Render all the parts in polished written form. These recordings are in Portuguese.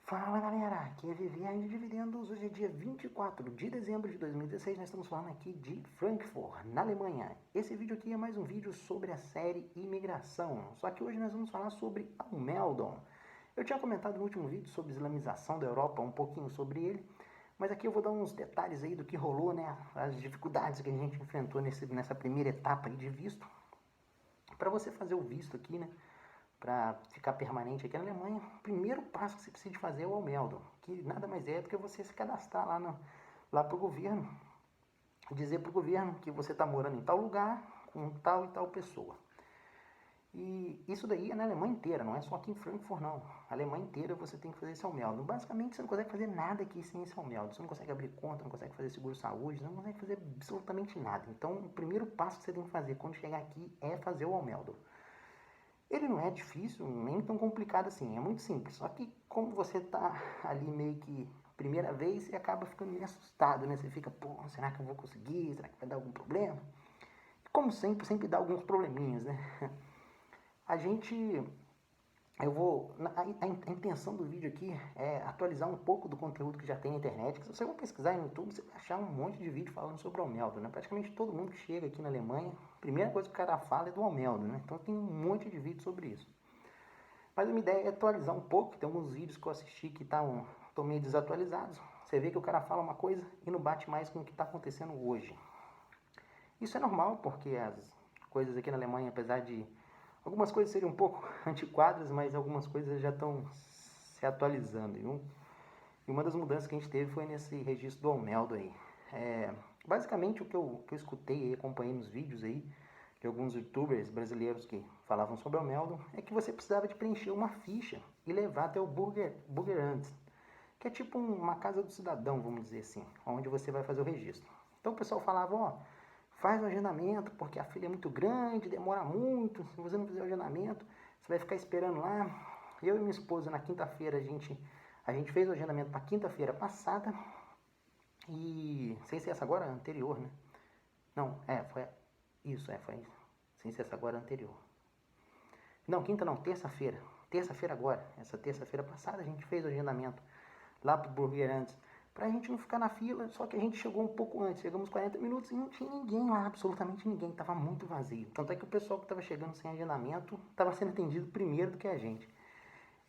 Fala galera, aqui é Viviane de Dividendos. Hoje é dia 24 de dezembro de 2016. Nós estamos falando aqui de Frankfurt, na Alemanha. Esse vídeo aqui é mais um vídeo sobre a série Imigração. Só que hoje nós vamos falar sobre Almeldon. Eu tinha comentado no último vídeo sobre islamização da Europa, um pouquinho sobre ele. Mas aqui eu vou dar uns detalhes aí do que rolou, né? As dificuldades que a gente enfrentou nessa primeira etapa aí de visto. Para você fazer o visto aqui, né? Para ficar permanente aqui na Alemanha, o primeiro passo que você precisa fazer é o Almeldon, que nada mais é do que você se cadastrar lá para o governo, dizer para o governo que você está morando em tal lugar, com tal e tal pessoa. E isso daí é na Alemanha inteira, não é só aqui em Frankfurt não. A Alemanha inteira você tem que fazer esse Almeldon. Basicamente você não consegue fazer nada aqui sem esse Almeldon. Você não consegue abrir conta, não consegue fazer seguro-saúde, não consegue fazer absolutamente nada. Então o primeiro passo que você tem que fazer quando chegar aqui é fazer o Almeldon. Ele não é difícil, nem tão complicado assim, é muito simples. Só que como você tá ali meio que primeira vez, você acaba ficando meio assustado, né? Você fica, pô, será que eu vou conseguir? Será que vai dar algum problema? E como sempre dá alguns probleminhas, né? A gente, a intenção do vídeo aqui é atualizar um pouco do conteúdo que já tem na internet. Se você for pesquisar no YouTube, você vai achar um monte de vídeo falando sobre o Almeldon, né? Praticamente todo mundo que chega aqui na Alemanha, a primeira coisa que o cara fala é do Almeldon, né? Então tem um monte de vídeo sobre isso. Mas a minha ideia é atualizar um pouco. Tem alguns vídeos que eu assisti que estão meio desatualizados. Você vê que o cara fala uma coisa e não bate mais com o que está acontecendo hoje. Isso é normal, porque as coisas aqui na Alemanha, apesar de algumas coisas serem um pouco antiquadas, mas algumas coisas já estão se atualizando. E uma das mudanças que a gente teve foi nesse registro do Almeldon aí. Basicamente o que eu escutei e acompanhei nos vídeos aí de alguns youtubers brasileiros que falavam sobre o Almeldon é que você precisava de preencher uma ficha e levar até o Bürgeramt, que é tipo uma casa do cidadão, vamos dizer assim, onde você vai fazer o registro. Então o pessoal falava, ó, faz o agendamento porque a fila é muito grande, demora muito, se você não fizer o agendamento, você vai ficar esperando lá. Eu e minha esposa na quinta-feira a gente fez o agendamento para quinta-feira passada e sem ser essa agora, anterior, né? Não, foi isso, foi sem ser essa agora anterior. Não, quinta não, terça-feira. Terça-feira agora. Essa terça-feira passada a gente fez o agendamento lá pro Burger antes. Pra gente não ficar na fila, só que a gente chegou um pouco antes. Chegamos 40 minutos e não tinha ninguém lá, absolutamente ninguém. Tava muito vazio. Tanto é que o pessoal que tava chegando sem agendamento tava sendo atendido primeiro do que a gente.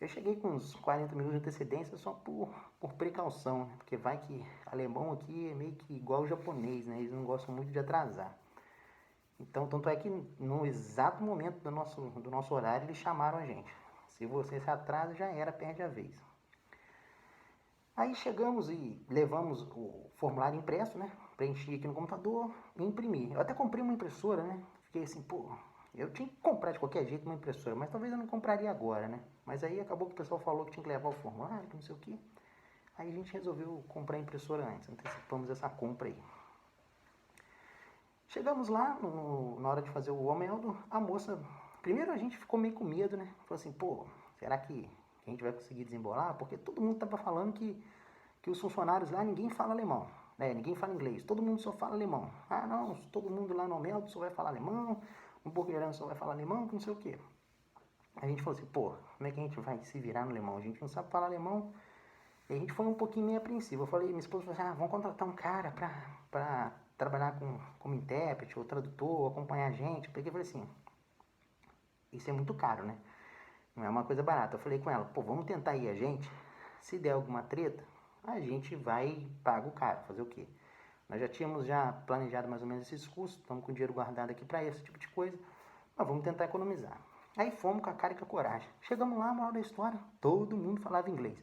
Eu cheguei com uns 40 minutos de antecedência só por precaução, né? Porque vai que alemão aqui é meio que igual o japonês, né? Eles não gostam muito de atrasar. Então, tanto é que no exato momento do nosso horário, eles chamaram a gente. Se você se atrasa, já era, perde a vez. Aí chegamos e levamos o formulário impresso, né? Preenchi aqui no computador e imprimi. Eu até comprei uma impressora, né? Fiquei assim, pô, eu tinha que comprar de qualquer jeito uma impressora, mas talvez eu não compraria agora, né? Mas aí acabou que o pessoal falou que tinha que levar o formulário, que não sei o quê. Aí a gente resolveu comprar a impressora antes, antecipamos essa compra aí. Chegamos lá, na hora de fazer o Almeldon, a moça... Primeiro a gente ficou meio com medo, né? Falou assim, pô, será que a gente vai conseguir desembolar? Porque todo mundo tava falando que os funcionários lá, ninguém fala alemão, né? Ninguém fala inglês, todo mundo só fala alemão. Ah, não, todo mundo lá no Almeldon só vai falar alemão, no Burgerão só vai falar alemão, que não sei o quê. A gente falou assim, pô, como é que a gente vai se virar no alemão? A gente não sabe falar alemão. E a gente foi um pouquinho meio apreensivo. Eu falei, minha esposa falou assim, vamos contratar um cara pra trabalhar como intérprete ou tradutor, acompanhar a gente. Eu peguei e falei assim, isso é muito caro, né? Não é uma coisa barata. Eu falei com ela, pô, vamos tentar aí a gente. Se der alguma treta, a gente vai e paga o cara. Fazer o quê? Nós já tínhamos planejado mais ou menos esses custos, estamos com dinheiro guardado aqui para esse tipo de coisa, mas vamos tentar economizar. Aí fomos com a cara e com a coragem. Chegamos lá, moral da história, todo mundo falava inglês.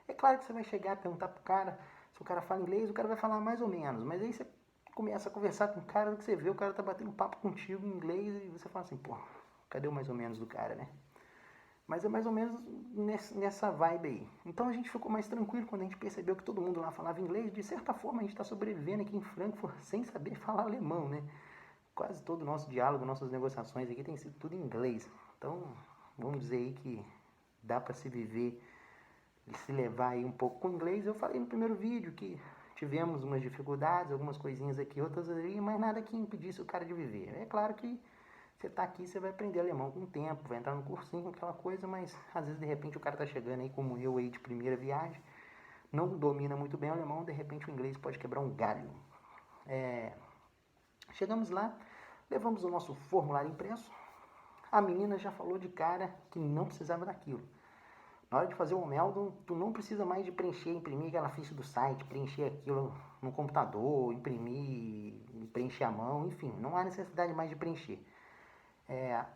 É claro que você vai chegar e perguntar pro cara, se o cara fala inglês, o cara vai falar mais ou menos, mas aí você começa a conversar com o cara, que você vê, o cara tá batendo papo contigo em inglês e você fala assim, pô, cadê o mais ou menos do cara, né? Mas é mais ou menos nessa vibe aí. Então a gente ficou mais tranquilo quando a gente percebeu que todo mundo lá falava inglês. De certa forma a gente está sobrevivendo aqui em Frankfurt sem saber falar alemão, né? Quase todo o nosso diálogo, nossas negociações aqui tem sido tudo em inglês. Então vamos dizer aí que dá para se viver e se levar aí um pouco com inglês. Eu falei no primeiro vídeo que tivemos umas dificuldades, algumas coisinhas aqui, outras ali, mas nada que impedisse o cara de viver. É claro que você tá aqui, você vai aprender alemão com o tempo, vai entrar no cursinho, aquela coisa, mas às vezes de repente o cara tá chegando aí como eu aí de primeira viagem, não domina muito bem o alemão, de repente o inglês pode quebrar um galho. Chegamos lá, levamos o nosso formulário impresso, a menina já falou de cara que não precisava daquilo. Na hora de fazer o Meldon, tu não precisa mais de preencher, imprimir aquela ficha do site, preencher aquilo no computador, imprimir, preencher à mão, enfim, não há necessidade mais de preencher.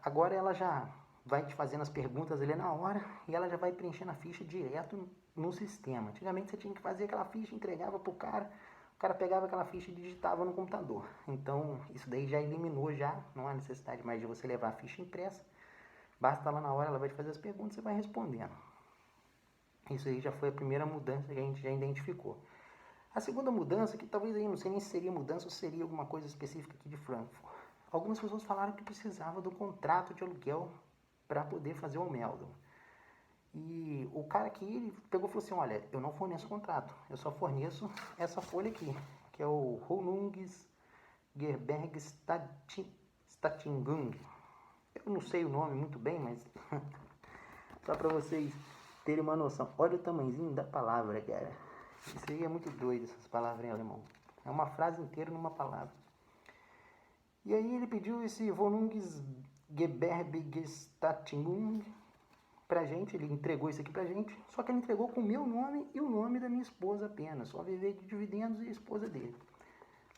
Agora ela já vai te fazendo as perguntas ali na hora e ela já vai preenchendo a ficha direto no sistema. Antigamente você tinha que fazer aquela ficha, entregava pro cara, o cara pegava aquela ficha e digitava no computador. Então isso daí já eliminou já, não há necessidade mais de você levar a ficha impressa. Basta lá na hora, ela vai te fazer as perguntas e você vai respondendo. Isso aí já foi a primeira mudança que a gente já identificou. A segunda mudança, que talvez aí não sei nem se seria mudança ou seria alguma coisa específica aqui de Frankfurt. Algumas pessoas falaram que precisava do contrato de aluguel para poder fazer o Meldon. E o cara aqui ele pegou e falou assim, olha, eu não forneço contrato, eu só forneço essa folha aqui, que é o Wohnungsgebergstattung. Eu não sei o nome muito bem, mas só para vocês terem uma noção. Olha o tamanhozinho da palavra, cara. Isso aí é muito doido, essas palavras em alemão. É uma frase inteira numa palavra. E aí ele pediu esse Wohnungsgebergstattung pra gente, ele entregou isso aqui pra gente, só que ele entregou com o meu nome e o nome da minha esposa apenas, só viver de dividendos e a esposa dele.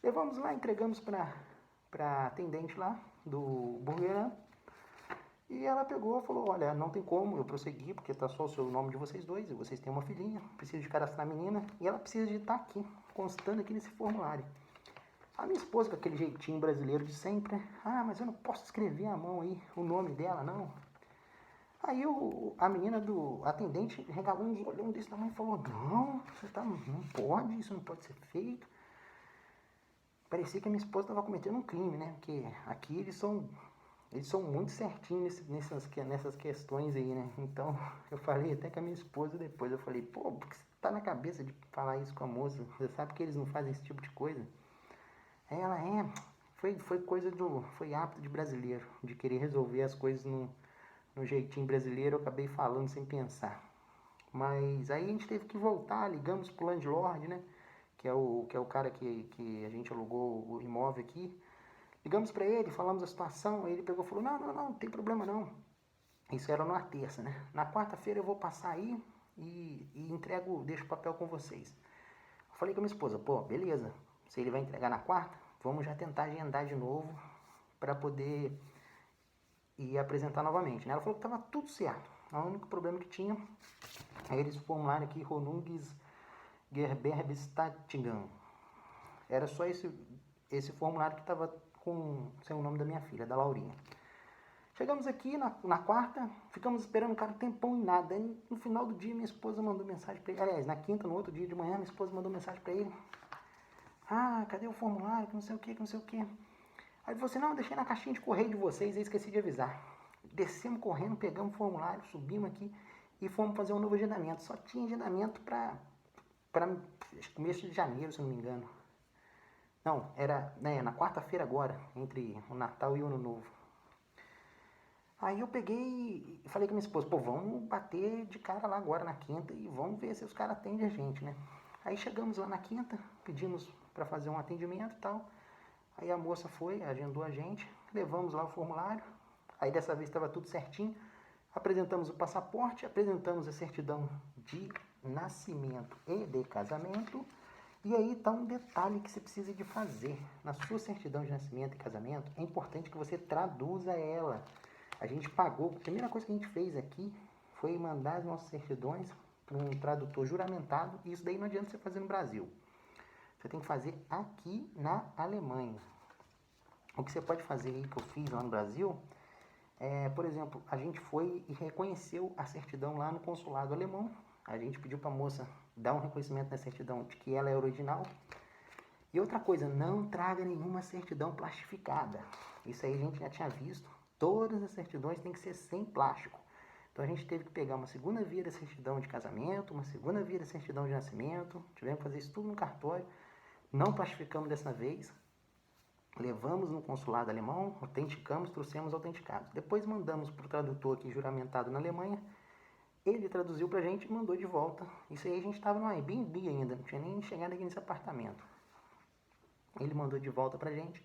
Levamos lá, entregamos pra atendente lá do Burgerland, e ela pegou e falou, olha, não tem como eu prosseguir, porque tá só o seu nome de vocês dois, e vocês têm uma filhinha, preciso de cadastrar a menina, e ela precisa de estar aqui, constando aqui nesse formulário. A minha esposa, com aquele jeitinho brasileiro de sempre, mas eu não posso escrever à mão aí o nome dela, não. Aí a menina do atendente regalou uns olhão desse tamanho e falou, não, não pode, isso não pode ser feito. Parecia que a minha esposa estava cometendo um crime, né? Porque aqui eles são muito certinhos nessas questões aí, né? Então eu falei até com a minha esposa depois, eu falei, pô, porque você tá na cabeça de falar isso com a moça? Você sabe que eles não fazem esse tipo de coisa? Aí ela, foi coisa foi hábito de brasileiro, de querer resolver as coisas no jeitinho brasileiro, eu acabei falando sem pensar. Mas aí a gente teve que voltar, ligamos pro landlord, né? Que é o cara que a gente alugou o imóvel aqui. Ligamos para ele, falamos a situação, aí ele pegou e falou, não tem problema não. Isso era numa terça, né? Na quarta-feira eu vou passar aí e deixo o papel com vocês. Eu falei com a minha esposa, pô, beleza, se ele vai entregar na quarta, vamos já tentar agendar de novo para poder ir apresentar novamente, né? Ela falou que estava tudo certo. O único problema que tinha é eles formularem aqui Wohnungsgebergstattung. Era só esse formulário que estava sem o nome da minha filha, da Laurinha. Chegamos aqui na quarta, ficamos esperando o cara um tempão e nada. Aí, no final do dia, minha esposa mandou mensagem para ele. Aliás, na quinta, no outro dia de manhã, minha esposa mandou mensagem para ele. Cadê o formulário? Que não sei o que, que não sei o que. Aí ele falou assim, não, deixei na caixinha de correio de vocês, aí esqueci de avisar. Descemos correndo, pegamos o formulário, subimos aqui e fomos fazer um novo agendamento. Só tinha agendamento para começo de janeiro, se não me engano. Não, era na quarta-feira agora, entre o Natal e o Ano Novo. Aí eu peguei e falei com a minha esposa, pô, vamos bater de cara lá agora na quinta e vamos ver se os caras atendem a gente, né? Aí chegamos lá na quinta, pedimos para fazer um atendimento e tal. Aí a moça foi, agendou a gente, levamos lá o formulário. Aí dessa vez estava tudo certinho. Apresentamos o passaporte, apresentamos a certidão de nascimento e de casamento. E aí está um detalhe que você precisa de fazer. Na sua certidão de nascimento e casamento, é importante que você traduza ela. A gente pagou, a primeira coisa que a gente fez aqui foi mandar as nossas certidões para um tradutor juramentado. E isso daí não adianta você fazer no Brasil. Você tem que fazer aqui na Alemanha. O que você pode fazer aí, que eu fiz lá no Brasil, por exemplo, a gente foi e reconheceu a certidão lá no consulado alemão. A gente pediu para a moça dar um reconhecimento na certidão de que ela é original. E outra coisa, não traga nenhuma certidão plastificada. Isso aí a gente já tinha visto. Todas as certidões têm que ser sem plástico. Então a gente teve que pegar uma segunda via da certidão de casamento, uma segunda via da certidão de nascimento. Tivemos que fazer isso tudo no cartório. Não plastificamos dessa vez. levamos no consulado alemão, autenticamos, trouxemos autenticados. Depois mandamos para o tradutor aqui juramentado na Alemanha, ele traduziu pra gente e mandou de volta. Isso aí a gente estava no Airbnb ainda, não tinha nem chegado aqui nesse apartamento. Ele mandou de volta pra gente.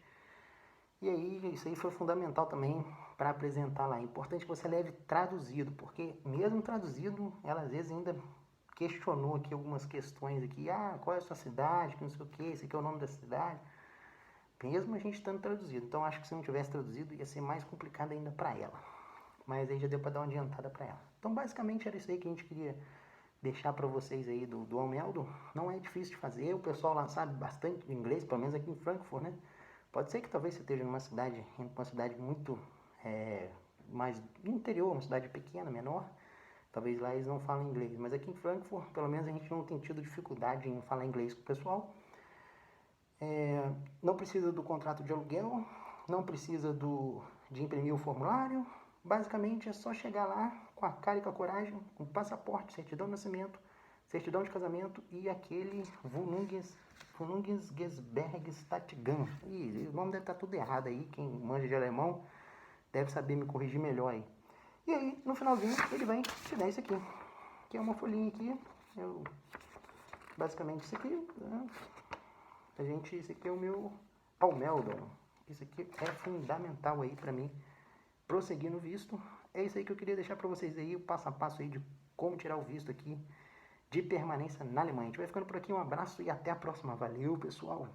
E aí, isso aí foi fundamental também para apresentar lá. É importante que você leve traduzido, porque mesmo traduzido, ela às vezes ainda questionou aqui algumas questões aqui. Ah, qual é a sua cidade, que não sei o que, esse aqui é o nome da cidade. Mesmo a gente estando traduzido. Então, acho que se não tivesse traduzido, ia ser mais complicado ainda para ela. Mas aí já deu para dar uma adiantada para ela. Então, basicamente, era isso aí que a gente queria deixar para vocês aí do Almeldo. Não é difícil de fazer, o pessoal lá sabe bastante de inglês, pelo menos aqui em Frankfurt, né? Pode ser que talvez você esteja numa cidade, muito mais no interior, uma cidade pequena, menor. Talvez lá eles não falem inglês, mas aqui em Frankfurt, pelo menos a gente não tem tido dificuldade em falar inglês com o pessoal. Não precisa do contrato de aluguel, não precisa de imprimir o formulário. Basicamente é só chegar lá com a cara e com a coragem, com passaporte, certidão de nascimento, certidão de casamento e aquele Wohnungsgesbergstatgang. Ih, o nome deve estar tudo errado aí, quem manja de alemão deve saber me corrigir melhor aí. E aí, no finalzinho, ele vai te dar isso aqui, que é uma folhinha aqui. Basicamente isso aqui, né? Esse aqui é o meu Almeldo. Isso aqui é fundamental aí pra mim prosseguir no visto. É isso aí que eu queria deixar pra vocês aí, o passo a passo aí de como tirar o visto aqui de permanência na Alemanha. A gente vai ficando por aqui, um abraço e até a próxima. Valeu, pessoal!